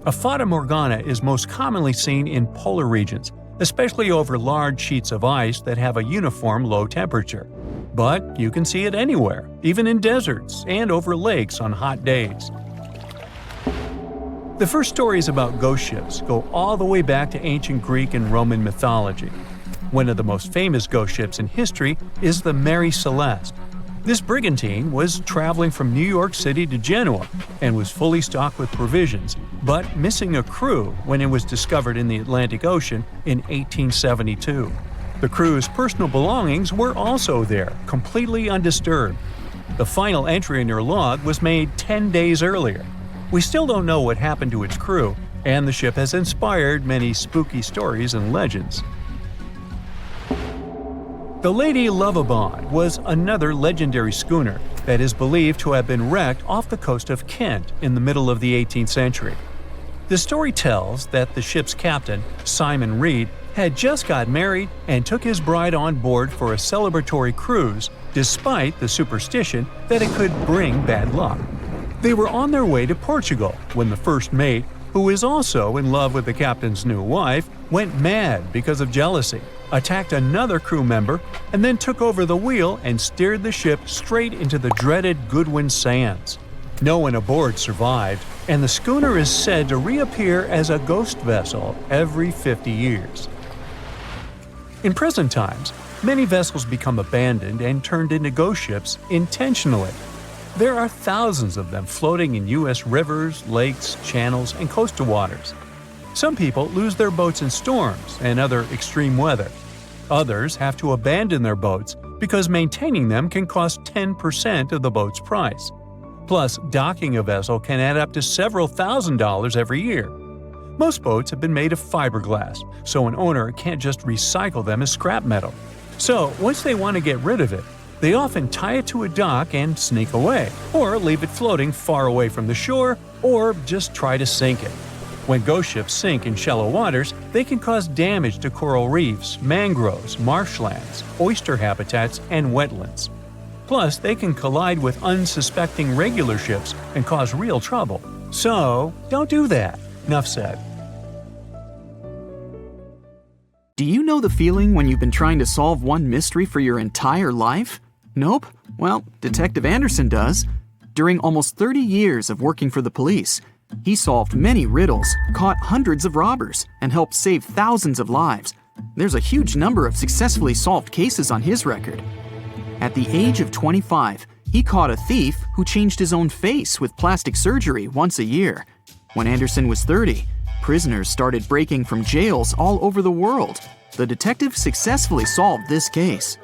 A Fata Morgana is most commonly seen in polar regions, especially over large sheets of ice that have a uniform low temperature. But you can see it anywhere, even in deserts and over lakes on hot days. The first stories about ghost ships go all the way back to ancient Greek and Roman mythology. One of the most famous ghost ships in history is the Mary Celeste. This brigantine was traveling from New York City to Genoa and was fully stocked with provisions, but missing a crew when it was discovered in the Atlantic Ocean in 1872. The crew's personal belongings were also there, completely undisturbed. The final entry in their log was made 10 days earlier. We still don't know what happened to its crew, and the ship has inspired many spooky stories and legends. The Lady Lovibond was another legendary schooner that is believed to have been wrecked off the coast of Kent in the middle of the 18th century. The story tells that the ship's captain, Simon Reed, had just got married and took his bride on board for a celebratory cruise, despite the superstition that it could bring bad luck. They were on their way to Portugal when the first mate, who is also in love with the captain's new wife, went mad because of jealousy, attacked another crew member, and then took over the wheel and steered the ship straight into the dreaded Goodwin Sands. No one aboard survived, and the schooner is said to reappear as a ghost vessel every 50 years. In present times, many vessels become abandoned and turned into ghost ships intentionally. There are thousands of them floating in U.S. rivers, lakes, channels, and coastal waters. Some people lose their boats in storms and other extreme weather. Others have to abandon their boats because maintaining them can cost 10% of the boat's price. Plus, docking a vessel can add up to several $1,000s every year. Most boats have been made of fiberglass, so an owner can't just recycle them as scrap metal. So, once they want to get rid of it, they often tie it to a dock and sneak away, or leave it floating far away from the shore, or just try to sink it. When ghost ships sink in shallow waters, they can cause damage to coral reefs, mangroves, marshlands, oyster habitats, and wetlands. Plus, they can collide with unsuspecting regular ships and cause real trouble. So, don't do that. Enough said. Do you know the feeling when you've been trying to solve one mystery for your entire life? Nope? Well, Detective Anderson does. During almost 30 years of working for the police, he solved many riddles, caught hundreds of robbers, and helped save thousands of lives. There's a huge number of successfully solved cases on his record. At the age of 25, he caught a thief who changed his own face with plastic surgery once a year. When Anderson was 30, prisoners started breaking from jails all over the world. The detective successfully solved this case.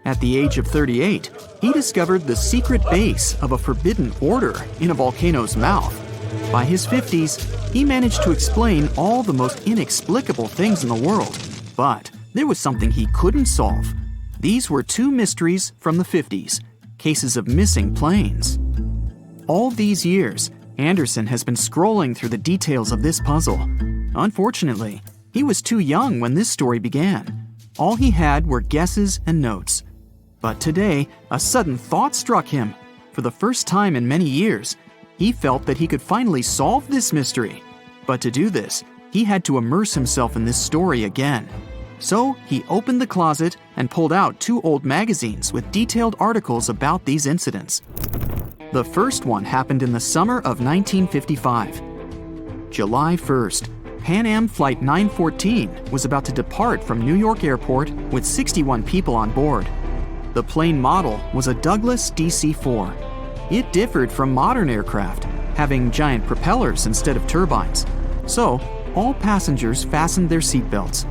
At the age of 38, he discovered the secret base of a forbidden order in a volcano's mouth. By his 50s, he managed to explain all the most inexplicable things in the world. But there was something he couldn't solve. These were two mysteries from the 50s, cases of missing planes. All these years, Anderson has been scrolling through the details of this puzzle. Unfortunately, he was too young when this story began. All he had were guesses and notes. But today, a sudden thought struck him. For the first time in many years, he felt that he could finally solve this mystery. But to do this, he had to immerse himself in this story again. So he opened the closet and pulled out 2 old magazines with detailed articles about these incidents. The first one happened in the summer of 1955. July 1st, Pan Am Flight 914 was about to depart from New York Airport with 61 people on board. The plane model was a Douglas DC-4. It differed from modern aircraft, having giant propellers instead of turbines. So, all passengers fastened their seatbelts.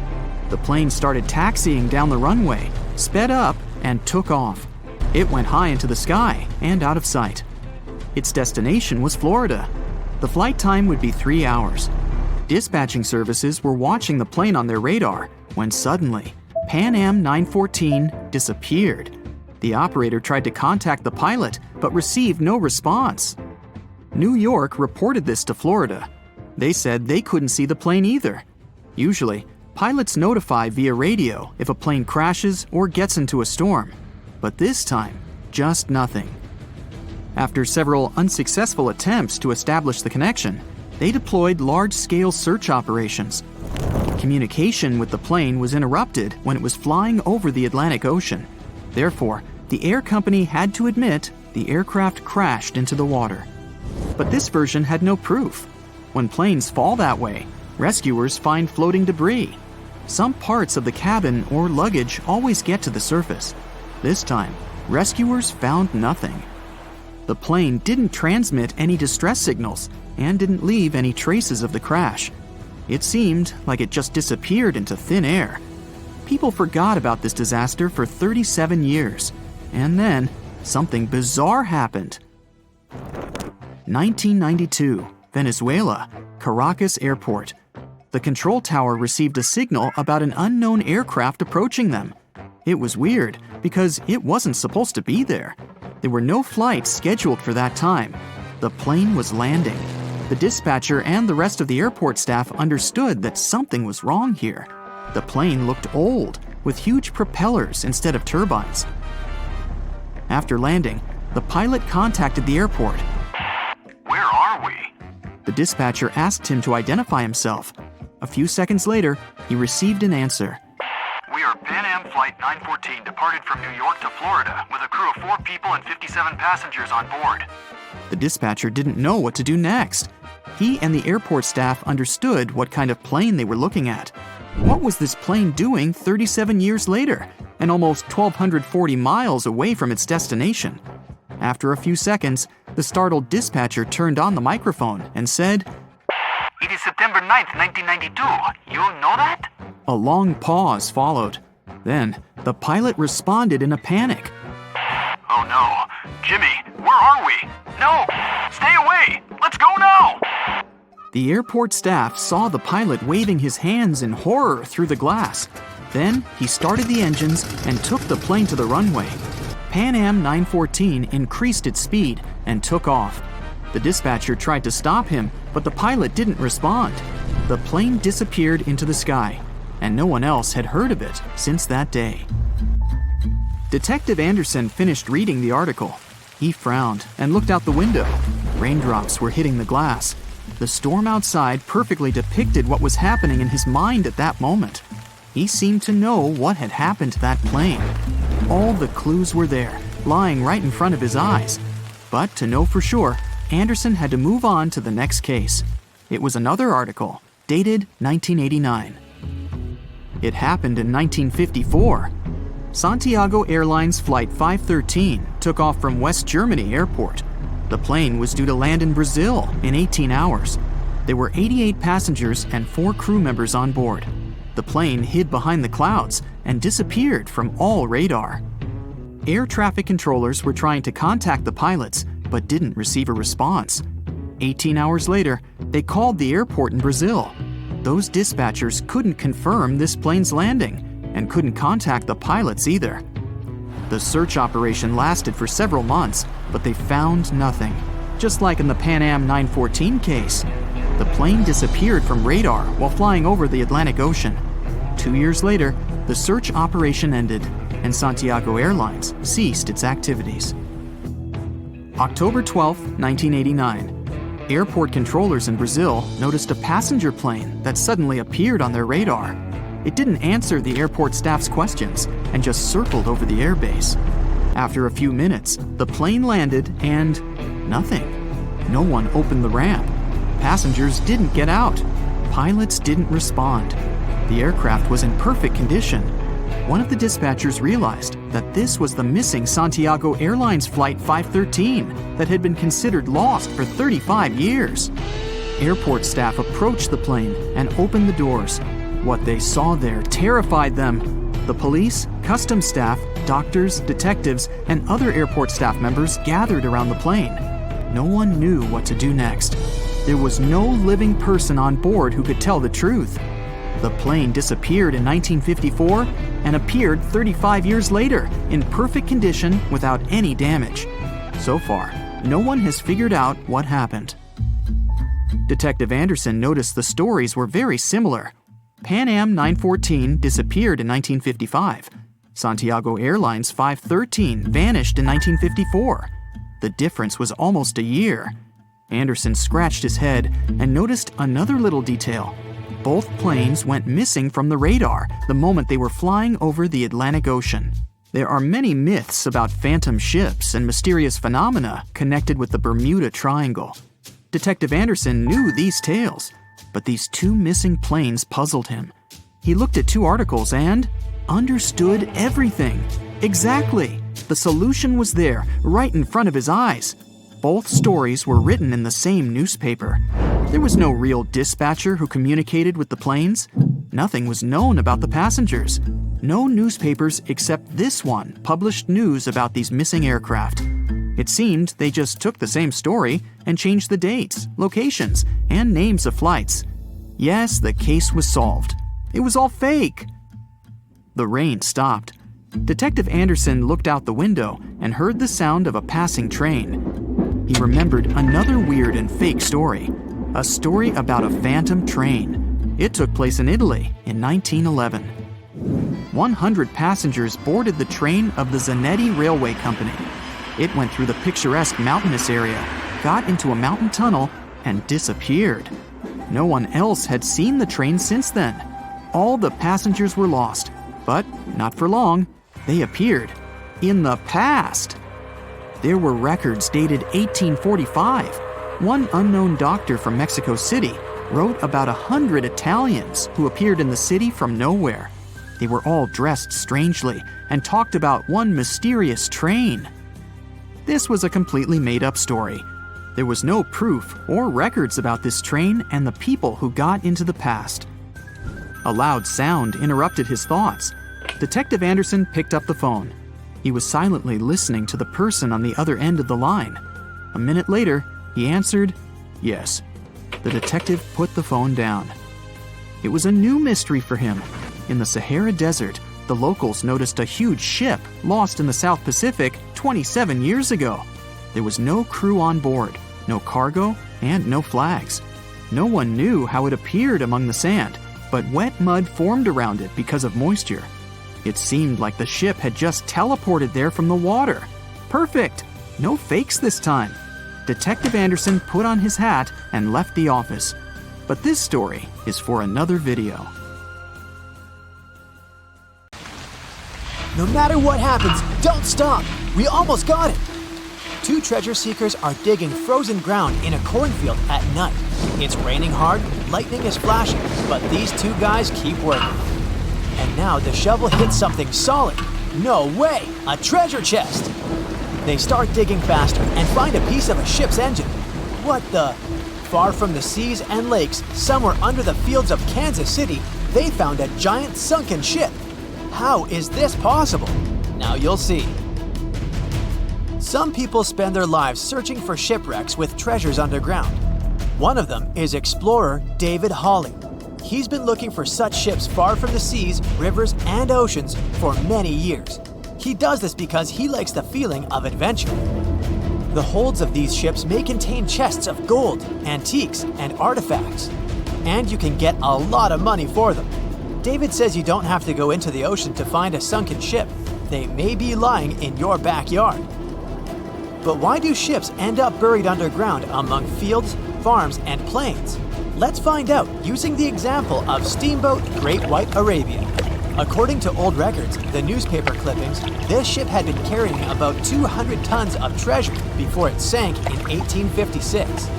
The plane started taxiing down the runway, sped up, and took off. It went high into the sky and out of sight. Its destination was Florida. The flight time would be 3 hours. Dispatching services were watching the plane on their radar when suddenly, Pan Am 914 disappeared. The operator tried to contact the pilot but received no response. New York reported this to Florida. They said they couldn't see the plane either. Usually, pilots notify via radio if a plane crashes or gets into a storm. But this time, just nothing. After several unsuccessful attempts to establish the connection, they deployed large-scale search operations. Communication with the plane was interrupted when it was flying over the Atlantic Ocean. Therefore, the air company had to admit the aircraft crashed into the water. But this version had no proof. When planes fall that way, rescuers find floating debris. Some parts of the cabin or luggage always get to the surface. This time, rescuers found nothing. The plane didn't transmit any distress signals and didn't leave any traces of the crash. It seemed like it just disappeared into thin air. People forgot about this disaster for 37 years. And then, something bizarre happened. 1992, Venezuela, Caracas Airport. The control tower received a signal about an unknown aircraft approaching them. It was weird because it wasn't supposed to be there. There were no flights scheduled for that time. The plane was landing. The dispatcher and the rest of the airport staff understood that something was wrong here. The plane looked old, with huge propellers instead of turbines. After landing, the pilot contacted the airport. Where are we? The dispatcher asked him to identify himself. A few seconds later, he received an answer. We are Pan Am Flight 914 departed from New York to Florida with a crew of 4 people and 57 passengers on board. The dispatcher didn't know what to do next. He and the airport staff understood what kind of plane they were looking at. What was this plane doing 37 years later, and almost 1,240 miles away from its destination? After a few seconds, the startled dispatcher turned on the microphone and said, It is September 9th, 1992. You know that? A long pause followed. Then, the pilot responded in a panic. Oh no. Jimmy, where are we? No! Stay away! Let's go now! The airport staff saw the pilot waving his hands in horror through the glass. Then, he started the engines and took the plane to the runway. Pan Am 914 increased its speed and took off. The dispatcher tried to stop him, but the pilot didn't respond. The plane disappeared into the sky, and no one else had heard of it since that day. Detective Anderson finished reading the article. He frowned and looked out the window. Raindrops were hitting the glass. The storm outside perfectly depicted what was happening in his mind at that moment. He seemed to know what had happened to that plane. All the clues were there, lying right in front of his eyes. But to know for sure, Anderson had to move on to the next case. It was another article, dated 1989. It happened in 1954. Santiago Airlines Flight 513 took off from West Germany Airport. The plane was due to land in Brazil in 18 hours. There were 88 passengers and 4 crew members on board. The plane hid behind the clouds and disappeared from all radar. Air traffic controllers were trying to contact the pilots, but didn't receive a response. 18 hours later, they called the airport in Brazil. Those dispatchers couldn't confirm this plane's landing and couldn't contact the pilots either. The search operation lasted for several months, but they found nothing. Just like in the Pan Am 914 case, the plane disappeared from radar while flying over the Atlantic Ocean. 2 years later, the search operation ended, and Santiago Airlines ceased its activities. October 12, 1989. Airport controllers in Brazil noticed a passenger plane that suddenly appeared on their radar. It didn't answer the airport staff's questions and just circled over the airbase. After a few minutes, the plane landed and nothing. No one opened the ramp. Passengers didn't get out. Pilots didn't respond. The aircraft was in perfect condition. One of the dispatchers realized that this was the missing Santiago Airlines Flight 513 that had been considered lost for 35 years. Airport staff approached the plane and opened the doors. What they saw there terrified them. The police, customs staff, doctors, detectives, and other airport staff members gathered around the plane. No one knew what to do next. There was no living person on board who could tell the truth. The plane disappeared in 1954 and appeared 35 years later in perfect condition without any damage. So far, no one has figured out what happened. Detective Anderson noticed the stories were very similar. Pan Am 914 disappeared in 1955. Santiago Airlines 513 vanished in 1954. The difference was almost a year. Anderson scratched his head and noticed another little detail. Both planes went missing from the radar the moment they were flying over the Atlantic Ocean. There are many myths about phantom ships and mysterious phenomena connected with the Bermuda Triangle. Detective Anderson knew these tales, but these 2 missing planes puzzled him. He looked at 2 articles and understood everything. Exactly! The solution was there, right in front of his eyes. Both stories were written in the same newspaper. There was no real dispatcher who communicated with the planes. Nothing was known about the passengers. No newspapers except this one published news about these missing aircraft. It seemed they just took the same story and changed the dates, locations, and names of flights. Yes, the case was solved. It was all fake. The rain stopped. Detective Anderson looked out the window and heard the sound of a passing train. He remembered another weird and fake story. A story about a phantom train. It took place in Italy in 1911. 100 passengers boarded the train of the Zanetti Railway Company. It went through the picturesque mountainous area, got into a mountain tunnel, and disappeared. No one else had seen the train since then. All the passengers were lost, but not for long. They appeared in the past. There were records dated 1845. One unknown doctor from Mexico City wrote about 100 Italians who appeared in the city from nowhere. They were all dressed strangely and talked about one mysterious train. This was a completely made-up story. There was no proof or records about this train and the people who got into the past. A loud sound interrupted his thoughts. Detective Anderson picked up the phone. He was silently listening to the person on the other end of the line. A minute later, he answered, "Yes." The detective put the phone down. It was a new mystery for him. In the Sahara Desert, the locals noticed a huge ship lost in the South Pacific 27 years ago. There was no crew on board, no cargo, and no flags. No one knew how it appeared among the sand, but wet mud formed around it because of moisture. It seemed like the ship had just teleported there from the water. Perfect! No fakes this time. Detective Anderson put on his hat and left the office. But this story is for another video. No matter what happens, don't stop. We almost got it. Two treasure seekers are digging frozen ground in a cornfield at night. It's raining hard, lightning is flashing, but these two guys keep working. And now the shovel hits something solid. No way! A treasure chest! They start digging faster and find a piece of a ship's engine. What the? Far from the seas and lakes, somewhere under the fields of Kansas City, they found a giant sunken ship. How is this possible? Now you'll see. Some people spend their lives searching for shipwrecks with treasures underground. One of them is explorer David Hawley. He's been looking for such ships far from the seas, rivers, and oceans for many years. He does this because he likes the feeling of adventure. The holds of these ships may contain chests of gold, antiques, and artifacts. And you can get a lot of money for them. David says you don't have to go into the ocean to find a sunken ship. They may be lying in your backyard. But why do ships end up buried underground among fields, farms, and plains? Let's find out using the example of steamboat Great White Arabia. According to old records, the newspaper clippings, this ship had been carrying about 200 tons of treasure before it sank in 1856.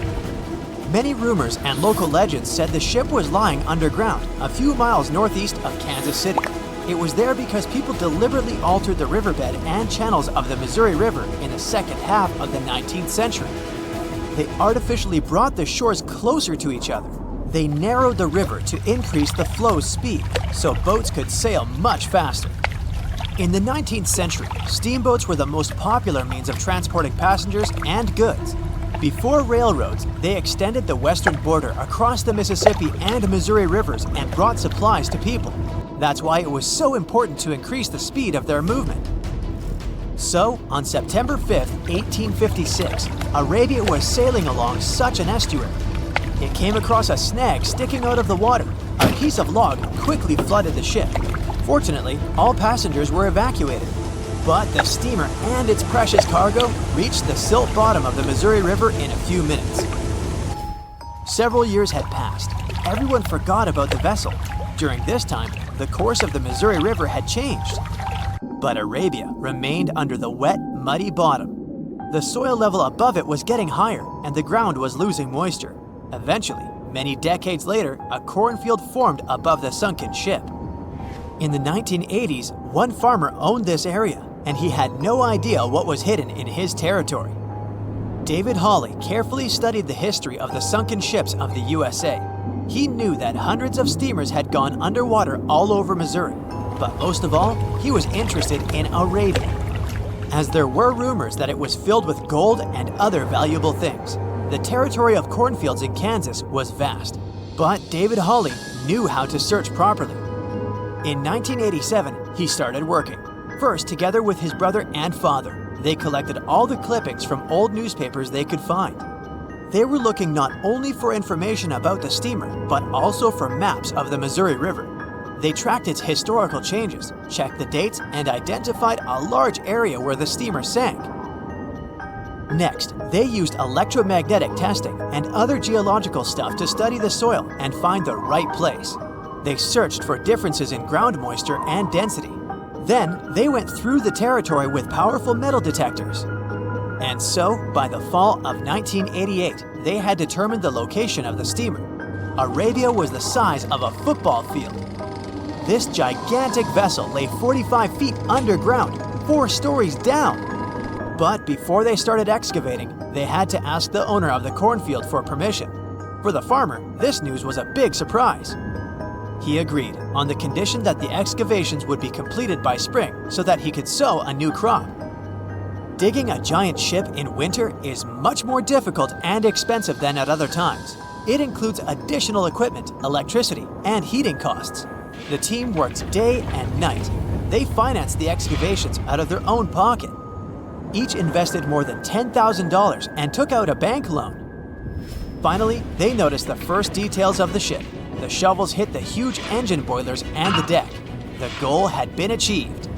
Many rumors and local legends said the ship was lying underground a few miles northeast of Kansas City. It was there because people deliberately altered the riverbed and channels of the Missouri River in the second half of the 19th century. They artificially brought the shores closer to each other. They narrowed the river to increase the flow's speed, so boats could sail much faster. In the 19th century, steamboats were the most popular means of transporting passengers and goods. Before railroads, they extended the western border across the Mississippi and Missouri rivers and brought supplies to people. That's why it was so important to increase the speed of their movement. So, on September 5th, 1856, Arabia was sailing along such an estuary. It came across a snag sticking out of the water. A piece of log quickly flooded the ship. Fortunately, all passengers were evacuated. But the steamer and its precious cargo reached the silt bottom of the Missouri River in a few minutes. Several years had passed. Everyone forgot about the vessel. During this time, the course of the Missouri River had changed. But Arabia remained under the wet, muddy bottom. The soil level above it was getting higher, and the ground was losing moisture. Eventually, many decades later, a cornfield formed above the sunken ship. In the 1980s, one farmer owned this area, and he had no idea what was hidden in his territory. David Hawley carefully studied the history of the sunken ships of the USA. He knew that hundreds of steamers had gone underwater all over Missouri, but most of all, he was interested in Arabia, as there were rumors that it was filled with gold and other valuable things. The territory of cornfields in Kansas was vast, but David Hawley knew how to search properly. In 1987, he started working. First, together with his brother and father, they collected all the clippings from old newspapers they could find. They were looking not only for information about the steamer, but also for maps of the Missouri River. They tracked its historical changes, checked the dates, and identified a large area where the steamer sank. Next, they used electromagnetic testing and other geological stuff to study the soil and find the right place. They searched for differences in ground moisture and density. Then, they went through the territory with powerful metal detectors. And so, by the fall of 1988, they had determined the location of the steamer. Arabia was the size of a football field. This gigantic vessel lay 45 feet underground, 4 stories down. But before they started excavating, they had to ask the owner of the cornfield for permission. For the farmer, this news was a big surprise. He agreed, on the condition that the excavations would be completed by spring so that he could sow a new crop. Digging a giant ship in winter is much more difficult and expensive than at other times. It includes additional equipment, electricity, and heating costs. The team worked day and night. They financed the excavations out of their own pocket. Each invested more than $10,000 and took out a bank loan. Finally, they noticed the first details of the ship. The shovels hit the huge engine boilers and the deck. The goal had been achieved.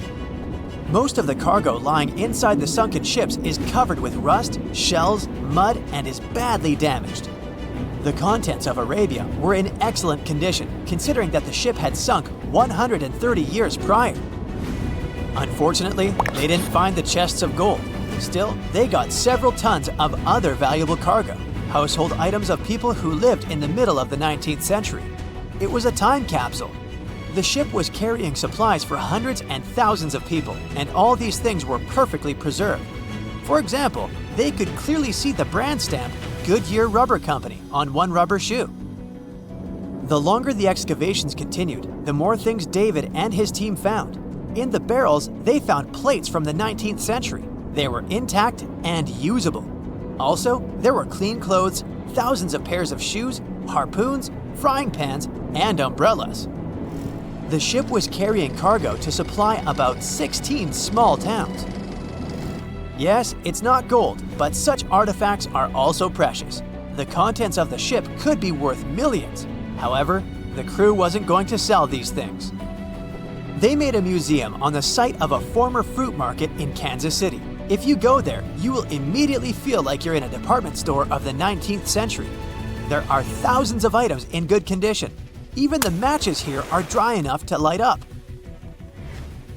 Most of the cargo lying inside the sunken ships is covered with rust, shells, mud, and is badly damaged. The contents of Arabia were in excellent condition, considering that the ship had sunk 130 years prior. Unfortunately, they didn't find the chests of gold. Still, they got several tons of other valuable cargo, household items of people who lived in the middle of the 19th century. It was a time capsule. The ship was carrying supplies for hundreds and thousands of people, and all these things were perfectly preserved. For example, they could clearly see the brand stamp Goodyear Rubber Company on one rubber shoe. The longer the excavations continued, the more things David and his team found. In the barrels, they found plates from the 19th century. They were intact and usable. Also, there were clean clothes, thousands of pairs of shoes, harpoons, frying pans, and umbrellas. The ship was carrying cargo to supply about 16 small towns. Yes, it's not gold, but such artifacts are also precious. The contents of the ship could be worth millions. However, the crew wasn't going to sell these things. They made a museum on the site of a former fruit market in Kansas City. If you go there, you will immediately feel like you're in a department store of the 19th century. There are thousands of items in good condition. Even the matches here are dry enough to light up.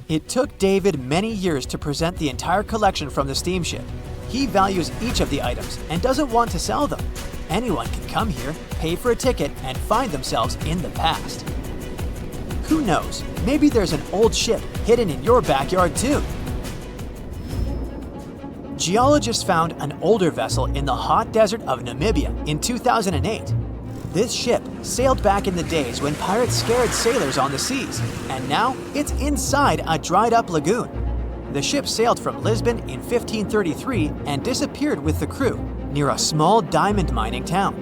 It took David many years to present the entire collection from the steamship. He values each of the items and doesn't want to sell them. Anyone can come here, pay for a ticket, and find themselves in the past. Who knows, maybe there's an old ship hidden in your backyard too. Geologists found an older vessel in the hot desert of Namibia in 2008. This ship sailed back in the days when pirates scared sailors on the seas, and now it's inside a dried-up lagoon. The ship sailed from Lisbon in 1533 and disappeared with the crew near a small diamond mining town.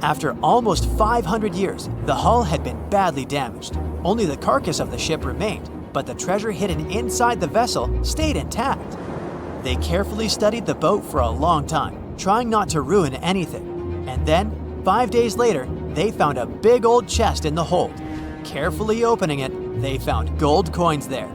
After almost 500 years, the hull had been badly damaged. Only the carcass of the ship remained, but the treasure hidden inside the vessel stayed intact. They carefully studied the boat for a long time, trying not to ruin anything. And then, 5 days later, they found a big old chest in the hold. Carefully opening it, they found gold coins there.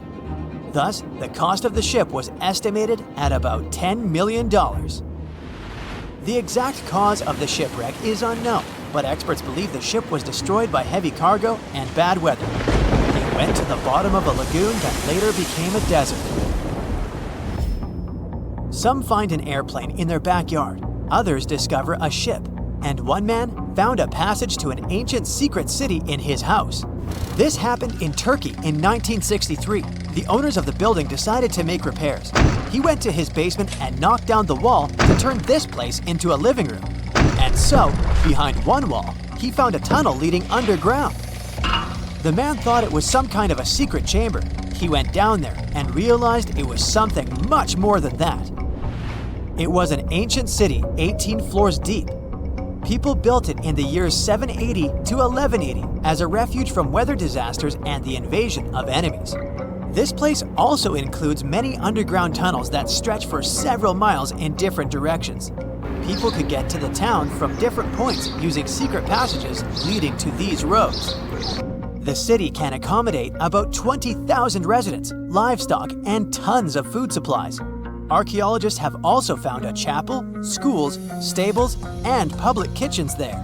Thus, the cost of the ship was estimated at about $10 million. The exact cause of the shipwreck is unknown, but experts believe the ship was destroyed by heavy cargo and bad weather. It went to the bottom of a lagoon that later became a desert. Some find an airplane in their backyard, others discover a ship, and one man found a passage to an ancient secret city in his house. This happened in Turkey in 1963. The owners of the building decided to make repairs. He went to his basement and knocked down the wall to turn this place into a living room. And so, behind one wall, he found a tunnel leading underground. The man thought it was some kind of a secret chamber. He went down there and realized it was something much more than that. It was an ancient city 18 floors deep. People built it in the years 780 to 1180 as a refuge from weather disasters and the invasion of enemies. This place also includes many underground tunnels that stretch for several miles in different directions. People could get to the town from different points using secret passages leading to these roads. The city can accommodate about 20,000 residents, livestock, and tons of food supplies. Archaeologists have also found a chapel, schools, stables, and public kitchens there.